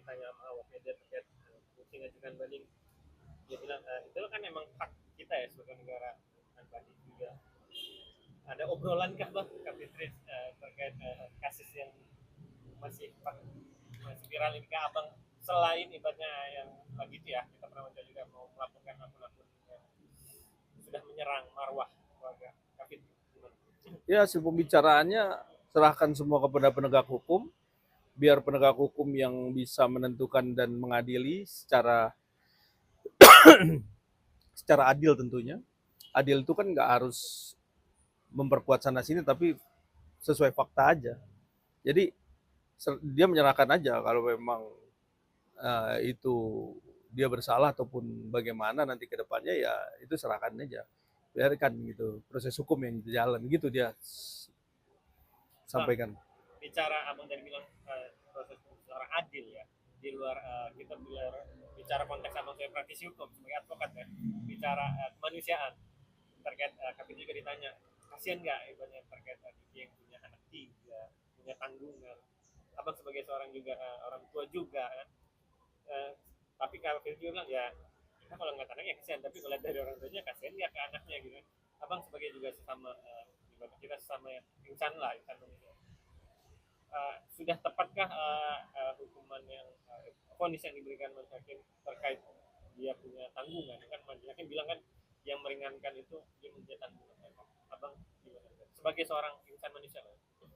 ditanya sama awak media terkait Putri ngajukan banding, dia bilang itu kan emang hak kita ya sebagai negara dan banding juga. Ada obrolan kah bang Kak Fitri terkait kasus yang masih masih viral ini kak abang, selain ibaratnya yang lagi itu ya, kita pernah baca juga mau melaporkan akun-akun yang sudah menyerang marwah warga Kak Fitri. Ya, si pembicaraannya serahkan semua kepada penegak hukum, biar penegak hukum yang bisa menentukan dan mengadili secara adil tentunya. Adil itu kan nggak harus memperkuat sana sini, tapi sesuai fakta aja. Jadi dia menyerahkan aja kalau memang itu dia bersalah ataupun bagaimana nanti ke depannya, ya itu serahkan aja, biarkan gitu proses hukum yang berjalan, gitu dia Bang, sampaikan. bicara abang tadi bilang proses secara adil ya, di luar kita bicara konteks abang sebagai praktisi hukum sebagai advokat ya, bicara kemanusiaan terkait Kak Fitri juga ditanya kasihan nggak ibaratnya terkait yang punya anak tiga, punya tanggungan, abang sebagai seorang juga orang tua juga kan. Eh, tapi kalau Firly bilang ya kita kalau nggak anaknya kasihan, tapi kalau dari orang tuanya kasihan ya ke anaknya gitu. Abang sebagai juga sesama kita sesama insan lah, insan manusia. Sudah tepatkah hukuman yang vonis yang diberikan majelis hakim terkait dia punya tanggungan? Kan majelis hakim bilang kan yang meringankan itu dia punya tanggungan. Abang gimana? Sebagai seorang insan manusia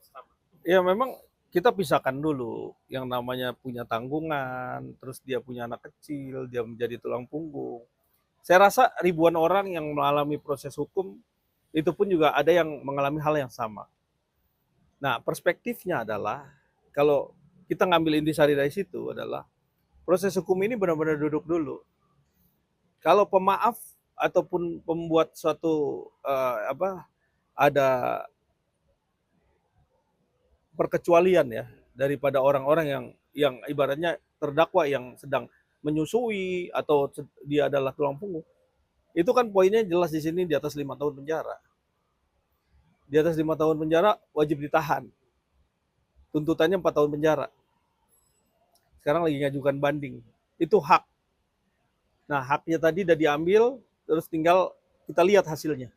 sama. Ya memang kita pisahkan dulu yang namanya punya tanggungan, terus dia punya anak kecil, dia menjadi tulang punggung. Saya rasa ribuan orang yang mengalami proses hukum itu pun juga ada yang mengalami hal yang sama. Nah, perspektifnya adalah kalau kita ngambil intisari dari situ adalah proses hukum ini benar-benar duduk dulu. Kalau pemaaf ataupun pembuat suatu ada perkecualian ya daripada orang-orang yang ibaratnya terdakwa yang sedang menyusui atau dia adalah tulang punggung, itu kan poinnya jelas di sini di atas 5 tahun penjara. Di atas 5 tahun penjara wajib ditahan. Tuntutannya 4 tahun penjara. Sekarang lagi ngajukan banding. Itu hak. Nah, haknya tadi udah diambil, terus tinggal kita lihat hasilnya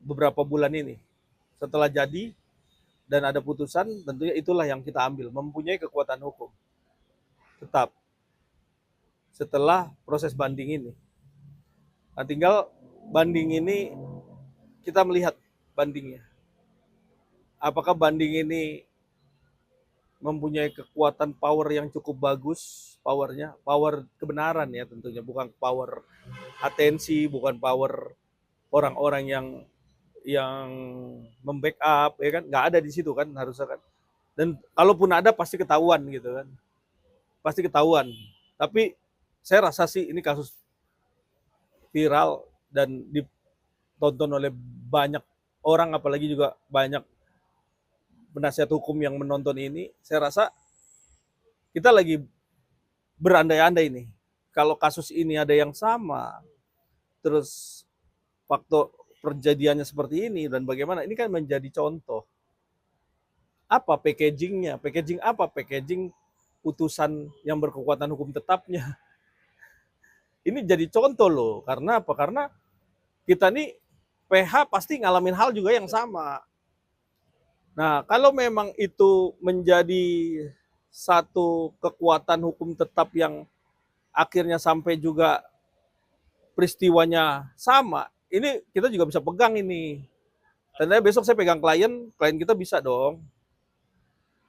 beberapa bulan ini. Setelah jadi dan ada putusan, tentunya itulah yang kita ambil, mempunyai kekuatan hukum. Tetap setelah proses banding ini. Nah, tinggal banding ini kita melihat bandingnya. Apakah banding ini mempunyai kekuatan power yang cukup bagus, power kebenaran ya tentunya, bukan power atensi, bukan power orang-orang yang membackup ya kan, nggak ada di situ kan harusnya kan. Dan kalaupun ada pasti ketahuan gitu kan, pasti ketahuan. Tapi saya rasa sih ini kasus viral dan ditonton oleh banyak orang, apalagi juga banyak penasihat hukum yang menonton ini. Saya rasa kita lagi berandai-andai nih, kalau kasus ini ada yang sama, terus faktor perjadiannya seperti ini dan bagaimana, ini kan menjadi contoh. Apa packagingnya? Packaging apa? Packaging putusan yang berkekuatan hukum tetapnya. Ini jadi contoh loh. Karena apa? Karena kita nih PH pasti ngalamin hal juga yang sama. Nah, kalau memang itu menjadi satu kekuatan hukum tetap yang akhirnya sampai juga peristiwanya sama, ini kita juga bisa pegang ini. Tandanya besok saya pegang klien kita bisa dong.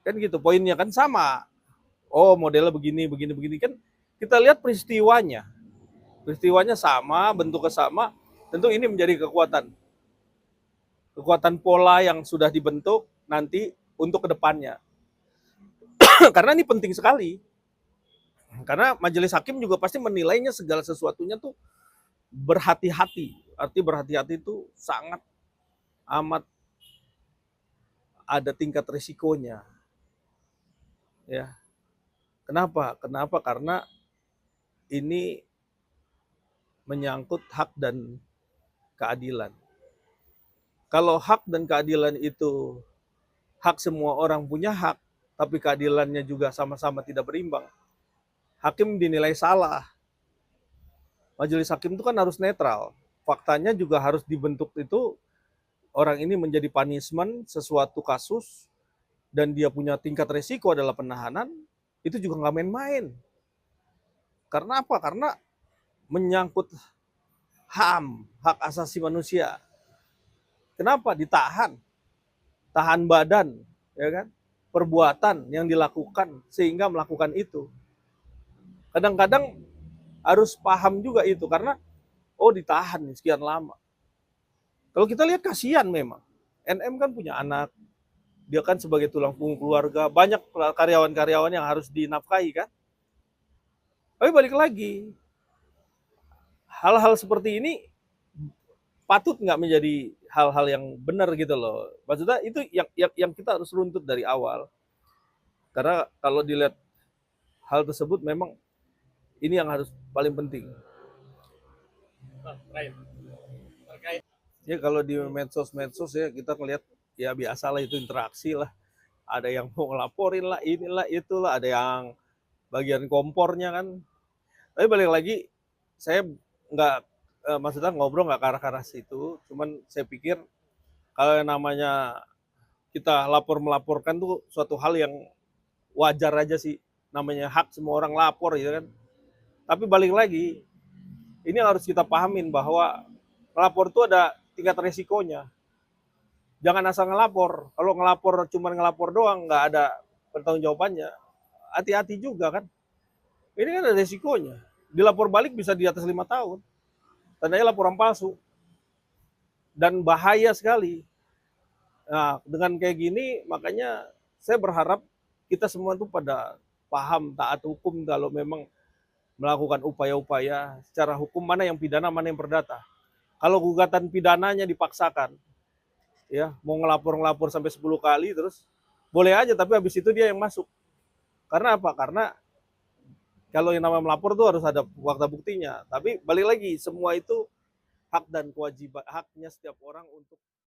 Kan gitu, poinnya kan sama. Oh, modelnya begini, begini, begini. Kan kita lihat peristiwanya. Peristiwanya sama, bentuknya sama. Tentu ini menjadi kekuatan. Kekuatan pola yang sudah dibentuk nanti untuk kedepannya. Karena ini penting sekali. Karena majelis hakim juga pasti menilainya segala sesuatunya tuh berhati-hati. Arti berhati-hati itu sangat amat ada tingkat risikonya. Ya. Kenapa? Kenapa? Karena ini menyangkut hak dan keadilan. Kalau hak dan keadilan itu hak, semua orang punya hak, tapi keadilannya juga sama-sama tidak berimbang, hakim dinilai salah. Majelis hakim itu kan harus netral. Faktanya juga harus dibentuk itu orang ini menjadi punishment sesuatu kasus dan dia punya tingkat resiko adalah penahanan, itu juga nggak main-main. Karena apa? Karena menyangkut HAM, hak asasi manusia. Kenapa ditahan? Tahan badan, ya kan? Perbuatan yang dilakukan sehingga melakukan itu. Kadang-kadang harus paham juga itu karena oh ditahan nih sekian lama. Kalau kita lihat kasihan memang. NM kan punya anak, dia kan sebagai tulang punggung keluarga, banyak karyawan-karyawan yang harus dinafkahi kan. Tapi balik lagi, hal-hal seperti ini patut nggak menjadi hal-hal yang benar gitu loh. Maksudnya itu yang kita harus runtut dari awal. Karena kalau dilihat hal tersebut memang ini yang harus paling penting. Right. Terkait Ya kalau di medsos-medsos ya kita ngelihat ya biasalah itu interaksi lah. Ada yang mau ngelaporin lah, inilah itulah, ada yang bagian kompornya kan. Tapi balik lagi saya nggak maksudnya ngobrol nggak ke arah situ, cuman saya pikir kalau yang namanya kita melaporkan tuh suatu hal yang wajar aja sih, namanya hak semua orang lapor gitu kan. Tapi balik lagi ini harus kita pahamin bahwa melapor itu ada tingkat resikonya. Jangan asal ngelapor. Kalau ngelapor cuma ngelapor doang nggak ada pertanggungjawabannya, hati-hati juga kan. Ini kan ada resikonya. Dilapor balik bisa di atas 5 tahun. Tandanya laporan palsu. Dan bahaya sekali. Nah, dengan kayak gini, makanya saya berharap kita semua tuh pada paham taat hukum kalau memang melakukan upaya-upaya secara hukum mana yang pidana, mana yang perdata. Kalau gugatan pidananya dipaksakan, ya mau ngelapor sampai 10 kali terus boleh aja, tapi habis itu dia yang masuk. Karena apa? Karena kalau yang namanya melapor tuh harus ada fakta buktinya. Tapi balik lagi, semua itu hak dan kewajiban, haknya setiap orang untuk